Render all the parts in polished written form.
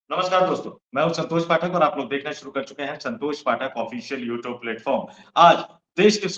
नमस्कार दोस्तों, मैं हूं संतोष पाठक और आप लोग देखना शुरू कर चुके हैं संतोष पाठक ऑफिशियल यूट्यूब प्लेटफॉर्म। आज देश की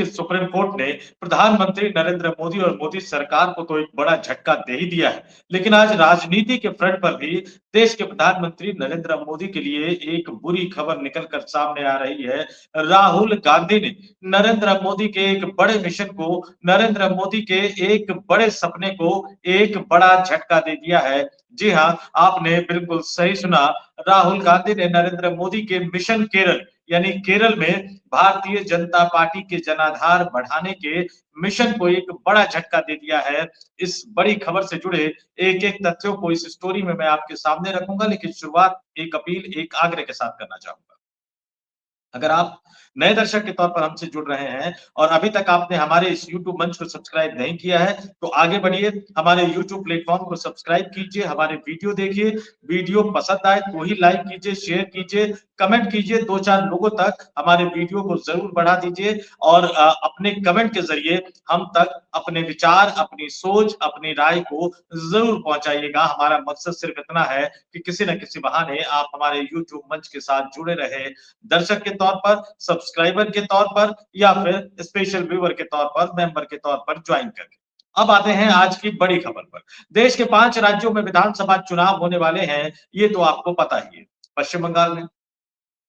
सुप्रीम कोर्ट ने प्रधानमंत्री नरेंद्र मोदी और मोदी सरकार को तो एक बड़ा झटका दे ही दिया है, लेकिन आज राजनीति के फ्रंट पर भी देश के प्रधानमंत्री नरेंद्र मोदी के लिए एक बुरी खबर निकल कर सामने आ रही है। राहुल गांधी ने नरेंद्र मोदी के एक बड़े मिशन को, नरेंद्र मोदी के एक बड़े सपने को एक बड़ा झटका दे दिया है। जी हाँ, आपने बिल्कुल सही सुना। राहुल गांधी ने नरेंद्र मोदी के मिशन केरल यानी केरल में भारतीय जनता पार्टी के जनाधार बढ़ाने के मिशन को एक बड़ा झटका दे दिया है। इस बड़ी खबर से जुड़े एक-एक तथ्यों को इस स्टोरी में मैं आपके सामने रखूंगा, लेकिन शुरुआत एक अपील, एक आग्रह के साथ करना चाहूंगा। अगर आप नए दर्शक के तौर पर हमसे जुड़ रहे हैं और अभी तक आपने हमारे इस YouTube मंच को सब्सक्राइब नहीं किया है, तो आगे बढ़िए, हमारे YouTube प्लेटफ़ॉर्म को सब्सक्राइब कीजिए, हमारे वीडियो देखिए, वीडियो पसंद आए तो ही लाइक कीजिए, शेयर कीजिए, कमेंट कीजिए, 2-4 लोगों तक हमारे वीडियो को ज़रूर बढ़ा दीजिए और अपने कमेंट के ज़रिए हम तक अपने विचार, अपनी सोच, अपनी राय को ज़रूर पहुँचाइएगा। हमारा मकसद सिर्फ़ इतना है कि किसी न किसी बहाने आप हमारे YouTube मंच के साथ जुड़े रहें। दर्शक के तौर पर, सब्सक्राइबर के तौर पर या फिर स्पेशल व्यूअर के तौर पर, मेंबर के तौर पर ज्वाइन करके। अब आते हैं आज की बड़ी खबर पर। देश के 5 राज्यों में विधानसभा चुनाव होने वाले हैं, ये तो आपको पता ही है। पश्चिम बंगाल में,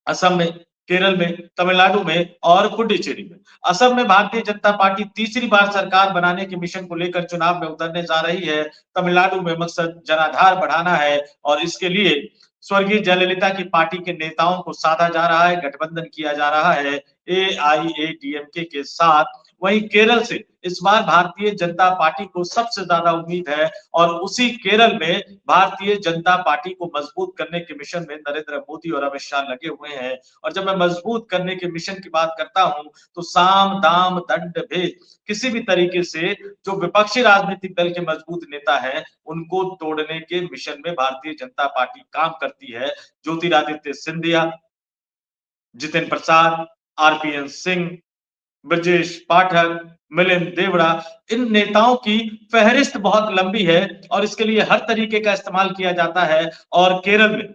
असम में, केरल में, तमिलनाडु में और पुडुचेरी में। असम में भारतीय जनता पार्टी तीसरी बार सरकार बनाने के मिशन को लेकर चुनाव में उतरने जा रही है। तमिलनाडु में मकसद जनाधार बढ़ाना है और इसके लिए स्वर्गीय जयललिता की पार्टी के नेताओं को साधा जा रहा है, गठबंधन किया जा रहा है एआईएडीएमके के साथ। वहीं केरल से इस बार भारतीय जनता पार्टी को सबसे ज्यादा उम्मीद है और उसी केरल में भारतीय जनता पार्टी को मजबूत करने के मिशन में नरेंद्र मोदी और अमित शाह लगे हुए हैं। और जब मैं मजबूत करने के मिशन की बात करता हूं, तो साम दाम दंड भेद किसी भी तरीके से जो विपक्षी राजनीतिक दल के मजबूत नेता हैं, उनको तोड़ने के मिशन में भारतीय जनता पार्टी काम करती है। ज्योतिरादित्य सिंधिया, जितिन प्रसाद, आरपीएन सिंह, ब्रजेश पाठक, मिलिंद देवड़ा, इन नेताओं की फहरिस्त बहुत लंबी है और इसके लिए हर तरीके का इस्तेमाल किया जाता है। और केरल में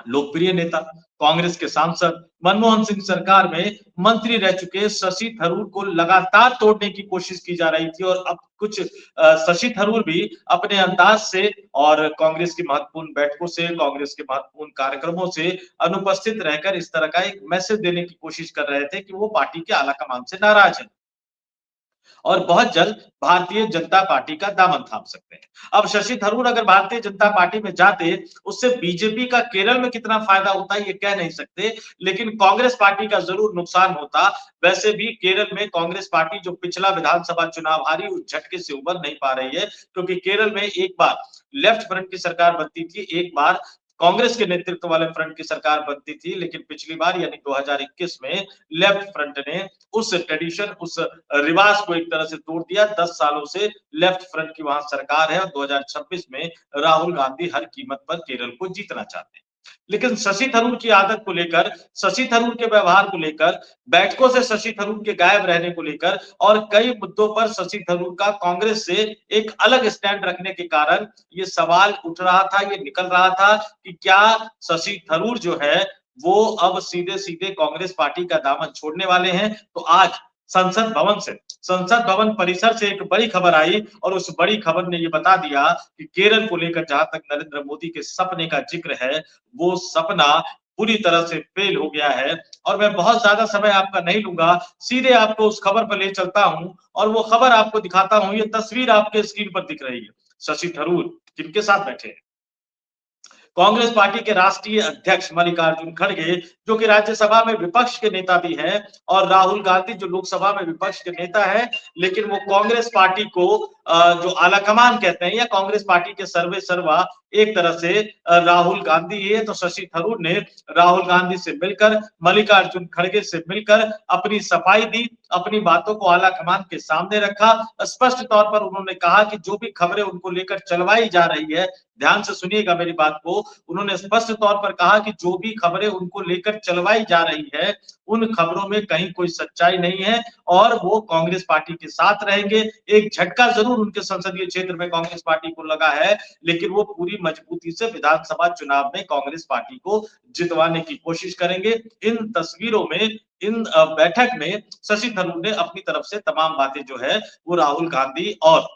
लोकप्रिय नेता, कांग्रेस के सांसद, मनमोहन सिंह सरकार में मंत्री रह चुके शशि थरूर को लगातार तोड़ने की कोशिश की जा रही थी और अब कुछ शशि थरूर भी अपने अंदाज से और कांग्रेस की महत्वपूर्ण बैठकों से, कांग्रेस के महत्वपूर्ण कार्यक्रमों से अनुपस्थित रहकर इस तरह का एक मैसेज देने की कोशिश कर रहे थे कि वो पार्टी के आला कमान से नाराज हैं और बहुत जल्द भारतीय जनता पार्टी का दामन थाम सकते हैं। अब शशि थरूर अगर भारतीय जनता पार्टी में जाते, उससे बीजेपी का केरल में कितना फायदा होता है ये कह नहीं सकते, लेकिन कांग्रेस पार्टी का जरूर नुकसान होता। वैसे भी केरल में कांग्रेस पार्टी जो पिछला विधानसभा चुनाव हारी, उस झटके से उबर नहीं पा रही है, क्योंकि केरल में एक बार लेफ्ट फ्रंट की सरकार बनती थी, एक बार कांग्रेस के नेतृत्व वाले फ्रंट की सरकार बनती थी, लेकिन पिछली बार यानी 2021 में लेफ्ट फ्रंट ने उस ट्रेडिशन, उस रिवाज को एक तरह से तोड़ दिया। 10 सालों से लेफ्ट फ्रंट की वहां सरकार है और 2026 में राहुल गांधी हर कीमत पर केरल को जीतना चाहते हैं। लेकिन शशि थरूर की आदत को लेकर, शशि थरूर के व्यवहार को लेकर, बैठकों से शशि थरूर के गायब रहने को लेकर और कई मुद्दों पर शशि थरूर का कांग्रेस से एक अलग स्टैंड रखने के कारण ये सवाल उठ रहा था, ये निकल रहा था कि क्या शशि थरूर जो है वो अब सीधे-सीधे कांग्रेस पार्टी का दामन छोड़ने वाले हैं। तो आज संसद भवन परिसर से एक बड़ी खबर आई और उस बड़ी खबर ने ये बता दिया कि केरल को लेकर जहां तक नरेंद्र मोदी के सपने का जिक्र है, वो सपना पूरी तरह से फेल हो गया है। और मैं बहुत ज्यादा समय आपका नहीं लूंगा, सीधे आपको उस खबर पर ले चलता हूं और वो खबर आपको दिखाता हूं। ये तस्वीर आपके स्क्रीन पर दिख रही है। शशि थरूर किनके साथ बैठे हैं? कांग्रेस पार्टी के राष्ट्रीय अध्यक्ष मल्लिकार्जुन खड़गे, जो कि राज्यसभा में विपक्ष के नेता भी हैं, और राहुल गांधी जो लोकसभा में विपक्ष के नेता हैं, लेकिन वो कांग्रेस पार्टी को जो आलाकमान कहते हैं या कांग्रेस पार्टी के सर्वे सर्वा एक तरह से राहुल गांधी है। तो शशि थरूर ने राहुल गांधी से मिलकर, मल्लिकार्जुन खड़गे से मिलकर अपनी सफाई दी अपनी बातों को आलाकमान के सामने रखा। स्पष्ट तौर पर उन्होंने कहा कि जो भी खबरें उनको लेकर चलवाई जा रही है, ध्यान से सुनिएगा मेरी बात को, उन्होंने स्पष्ट तौर पर कहा कि जो भी खबरें उनको लेकर चलवाई जा रही है, उन खबरों में कहीं कोई सच्चाई नहीं है और वो कांग्रेस पार्टी के साथ रहेंगे। एक झटका ज़रूर उनके संसदीय क्षेत्र में कांग्रेस पार्टी को लगा है, लेकिन वो पूरी मजबूती से विधानसभा चुनाव में कांग्रेस पार्टी को जितवाने की कोशिश करेंगे। इन तस्वीरों में इन बैठक में शशि थरूर ने अपनी तरफ से तमाम बातें जो है वो राहुल गांधी और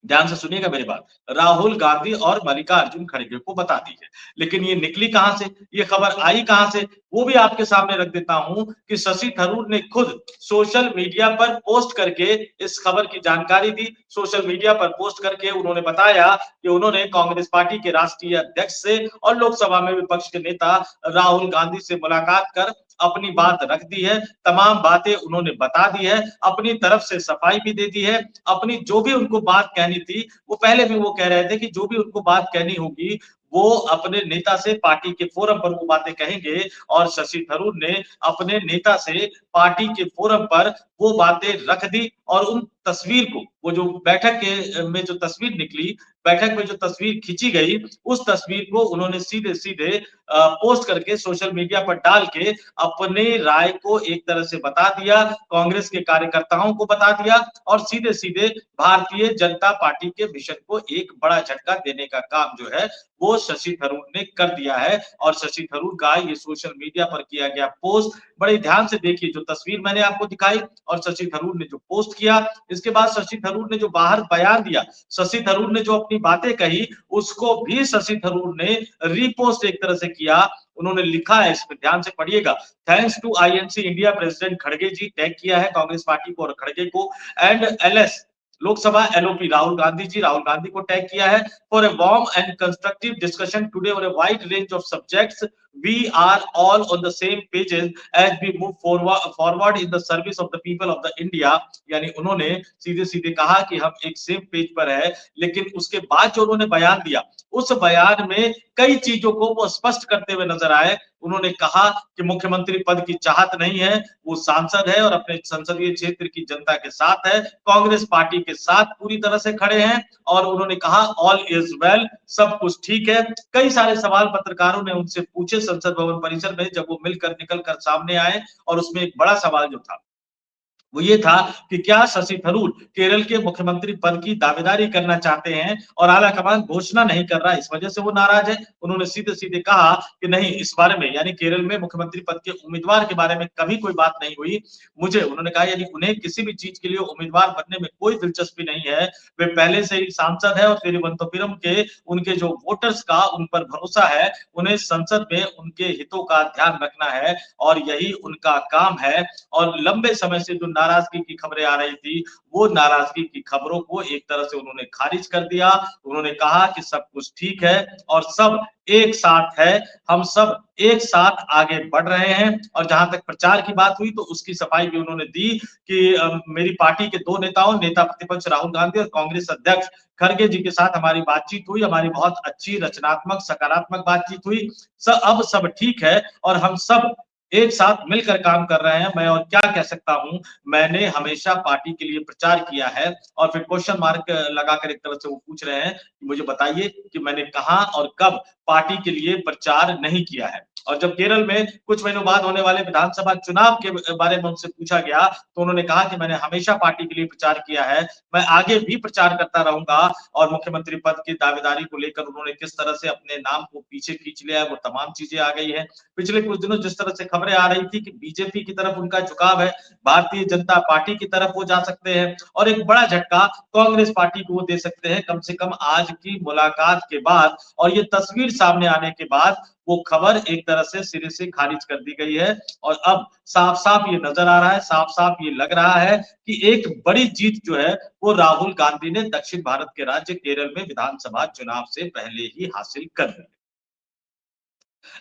ध्यान से सुनिएगा मेरी बात, राहुल गांधी और मल्लिकार्जुन खड़गे को बता दी है। लेकिन ये निकली कहां से, ये खबर आई कहां से, वो भी आपके सामने रख देता हूं कि शशि थरूर ने खुद सोशल मीडिया पर पोस्ट करके इस खबर की जानकारी दी। सोशल मीडिया पर पोस्ट करके उन्होंने बताया कि उन्होंने कांग्रेस पार्टी के राष्ट्रीय अध्यक्ष से और लोकसभा में विपक्ष के नेता राहुल गांधी से मुलाकात कर अपनी बात रख दी है, तमाम बातें उन्होंने बता दी है, अपनी तरफ से सफाई भी दे दी है, अपनी जो भी उनको बात कहनी थी, वो पहले भी वो कह रहे थे कि जो भी उनको बात कहनी होगी, वो अपने नेता से पार्टी के फोरम पर वो बातें कहेंगे और शशि थरूर ने अपने नेता से पार्टी के फोरम पर वो बातें रख दी और उन तस्वीर को, वो जो बैठक के में जो तस्वीर निकली, बैठक में जो तस्वीर खींची गई, उस तस्वीर को उन्होंने सीधे-सीधे पोस्ट करके सोशल मीडिया पर डाल के अपने राय को एक तरह से बता दिया, कांग्रेस के कार्यकर्ताओं को बता दिया और सीधे-सीधे भारतीय जनता पार्टी के मिशन को एक बड़ा झटका देने का काम जो है, वो शशि थरूर ने कर दिया है और शशि थरूर का ये सोशल मीडिया पर किया गया पोस्ट, बड़े ध्यान से देखिए जो तस्वीर मैंने आपको दिखाई और शशि थरूर ने जो पोस्ट किया, इसके बाद शशि थरूर ने जो बाहर बयान दिया, शशि थरूर ने जो अपनी बातें कही, उसको भी शशि थरूर ने रीपोस्ट एक तरह से किया। उन्होंने लिखा है, इसमें ध्यान से पढ़िएगा, thanks to INC India president खड़गे जी, टैग किया है कांग्रेस पार्टी को और खड़गे को and LS Lok Sabha LOP Rahul Gandhi ji, Rahul Gandhi को टैग किया है for a warm and constructive discussion today on a wide range of subjects we are all on the same pages as we move forward in the service of the people of the India। यानी उन्होंने सीधे सीधे कहा कि हम एक same page पर है, लेकिन उसके बाद जो उन्होंने बयान दिया, उस बयान में कई चीजों को वो स्पष्ट करते हुए नजर आए। उन्होंने कहा कि मुख्यमंत्री पद की चाहत नहीं है, वो सांसद है और अपने संसदीय क्षेत्र की जनता के साथ है, कांग्रेस पार्टी के साथ पूरी तरह से खड़े हैं और उन्होंने कहा ऑल इज वेल, सब कुछ ठीक है। कई सारे सवाल पत्रकारों ने उनसे पूछे संसद भवन परिसर में जब वो मिलकर निकल कर सामने आए और उसमें एक बड़ा सवाल जो था वो ये था कि क्या शशि थरूर केरल के मुख्यमंत्री पद की दावेदारी करना चाहते हैं और आलाकमान घोषणा नहीं कर रहा, इस वजह से वो नाराज है। उन्होंने सीधे-सीधे कहा कि नहीं, इस बारे में यानी केरल में मुख्यमंत्री पद के उम्मीदवार के बारे में कभी कोई बात नहीं हुई। मुझे उन्होंने कहा यदि उन्हें किसी भी चीज के लिए उम्मीदवार बनने में कोई दिलचस्पी नहीं है, वे पहले से ही सांसद है और तिरुवनंतपुरम के उनके जो वोटर्स का उन पर भरोसा है, उन्हें संसद में उनके हितों का ध्यान रखना है और यही उनका काम है। और लंबे समय से जो नाराजगी की खबरें आ रही थी, वो नाराजगी की खबरों को एक तरह से उन्होंने खारिज कर दिया। उन्होंने कहा कि सब कुछ ठीक है और सब एक साथ है, हम सब एक साथ आगे बढ़ रहे हैं। और जहां तक प्रचार की बात हुई तो उसकी सफाई भी उन्होंने दी कि मेरी पार्टी के दो नेताओं, नेता प्रतिपक्ष राहुल गांधी और कांग्रेस अध्यक्ष खड़गे जी के साथ हमारी बातचीत हुई, हमारी बहुत अच्छी रचनात्मक सकारात्मक बातचीत हुई। अब सब ठीक है और हम सब एक साथ मिलकर काम कर रहे हैं। मैं और क्या कह सकता हूं, मैंने हमेशा पार्टी के लिए प्रचार किया है। और फिर क्वेश्चन मार्क लगाकर एक तरह से वो पूछ रहे हैं कि मुझे बताइए कि मैंने कहां और कब पार्टी के लिए प्रचार नहीं किया है। और जब केरल में कुछ महीनों बाद होने वाले विधानसभा चुनाव के बारे में उनसे पूछा गया तो उन्होंने कहा कि मैंने हमेशा पार्टी के लिए प्रचार किया है, मैं आगे भी प्रचार करता रहूंगा। और मुख्यमंत्री पद की दावेदारी को लेकर उन्होंने किस तरह से अपने नाम को पीछे खींच लिया है, वो तमाम चीजें आ गई है। पिछले कुछ दिनों जिस तरह से खबरें आ रही थी कि बीजेपी की तरफ उनका झुकाव है, भारतीय जनता पार्टी की तरफ वो जा सकते हैं और एक बड़ा झटका कांग्रेस पार्टी को वो दे सकते हैं, कम से कम आज की मुलाकात के बाद और ये तस्वीर सामने आने के बाद वो खबर एक तरह से सिरे से खारिज कर दी गई है। और अब साफ-साफ ये नजर आ रहा है, साफ-साफ ये लग रहा है कि एक बड़ी जीत जो है वो राहुल गांधी ने दक्षिण भारत के राज्य केरल में विधानसभा चुनाव से पहले ही हासिल कर ली।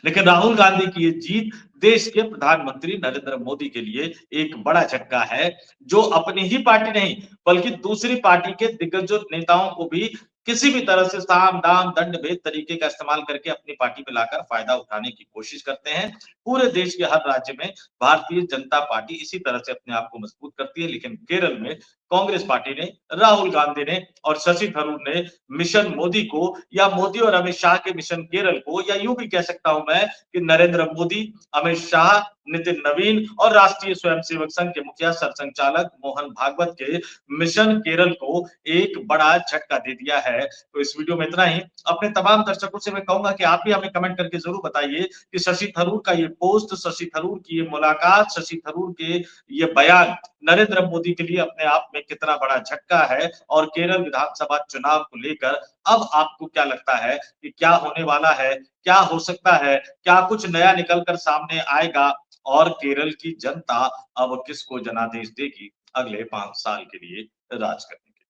लेकिन राहुल गांधी की ये जीत देश के प्रधानमंत्री नरेंद्र मोदी के लिए एक बड़ा झटका है, जो अपनी ही पार्टी नहीं, बल्कि दूसरी पार्टी के दिग्गज नेताओं को भी किसी भी तरह से साम, दाम, दंड भेद तरीके का इस्तेमाल करके अपनी पार्टी में लाकर फायदा उठाने की कोशिश करते हैं। पूरे देश के हर राज्य में भारतीय जनता पार्टी इसी तरह से अपने आप को मजबूत करती है, लेकिन केरल में कांग्रेस पार्टी ने, राहुल गांधी ने और शशि थरूर ने मिशन मोदी को या मोदी और अमित शाह के मिशन केरल को, या यूं भी कह सकता हूं मैं कि नरेंद्र मोदी, अमित शाह, नितिन नवीन और राष्ट्रीय स्वयंसेवक संघ के मुखिया सरसंघचालक मोहन भागवत के मिशन केरल को एक बड़ा झटका दे दिया है। तो इस वीडियो में इतना ही। अपने तमाम दर्शकों से मैं कहूंगा कि आप भी हमें कमेंट करके जरूर बताइए कि शशि थरूर का ये पोस्ट, शशि थरूर की ये मुलाकात, शशि थरूर के ये बयान नरेंद्र मोदी के लिए अपने आप में कितना बड़ा झटका है, और केरल विधानसभा चुनाव को लेकर अब आपको क्या लगता है कि क्या होने वाला है, क्या हो सकता है, क्या कुछ नया निकल कर सामने आएगा, और केरल की जनता अब किसको जनादेश देगी अगले 5 साल के लिए राज करने के?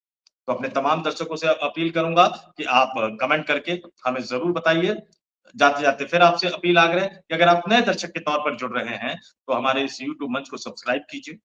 तो अपने तमाम दर्शकों से अपील करूंगा कि आप कमेंट करके हमें जरूर बताइए। जाते जाते फिर आपसे अपील, आग्रह कि अगर आप नए दर्शक के तौर पर जुड़ रहे हैं तो हमारे इस यूट्यूब मंच को सब्सक्राइब कीजिए।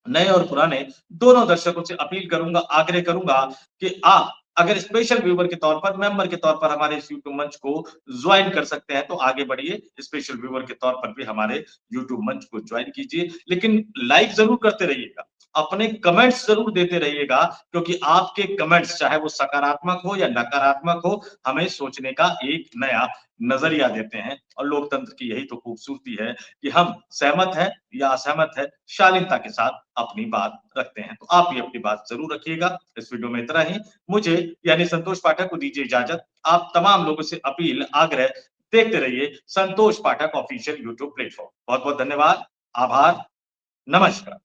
नए और पुराने दोनों दर्शकों से अपील करूंगा, आग्रह करूंगा कि आप अगर स्पेशल व्यूवर के तौर पर, मेंबर के तौर पर हमारे इस यूट्यूब मंच को ज्वाइन कर सकते हैं तो आगे बढ़िए। स्पेशल व्यूवर के तौर पर भी हमारे यूट्यूब मंच को ज्वाइन कीजिए, लेकिन लाइक जरूर करते रहिएगा, अपने कमेंट्स जरूर देते रहिएगा, क्योंकि आपके कमेंट्स चाहे वो सकारात्मक हो या नकारात्मक हो, हमें सोचने का एक नया नजरिया देते हैं। और लोकतंत्र की यही तो खूबसूरती है कि हम सहमत हैं या असहमत है, शालीनता के साथ अपनी बात रखते हैं। तो आप भी अपनी बात जरूर रखिएगा। इस वीडियो में इतना ही। मुझे यानी संतोष पाठक को दीजिए इजाजत। आप तमाम लोगों से अपील, आग्रह, देखते रहिए संतोष पाठक ऑफिशियल यूट्यूब प्लेटफॉर्म। बहुत बहुत धन्यवाद, आभार, नमस्कार।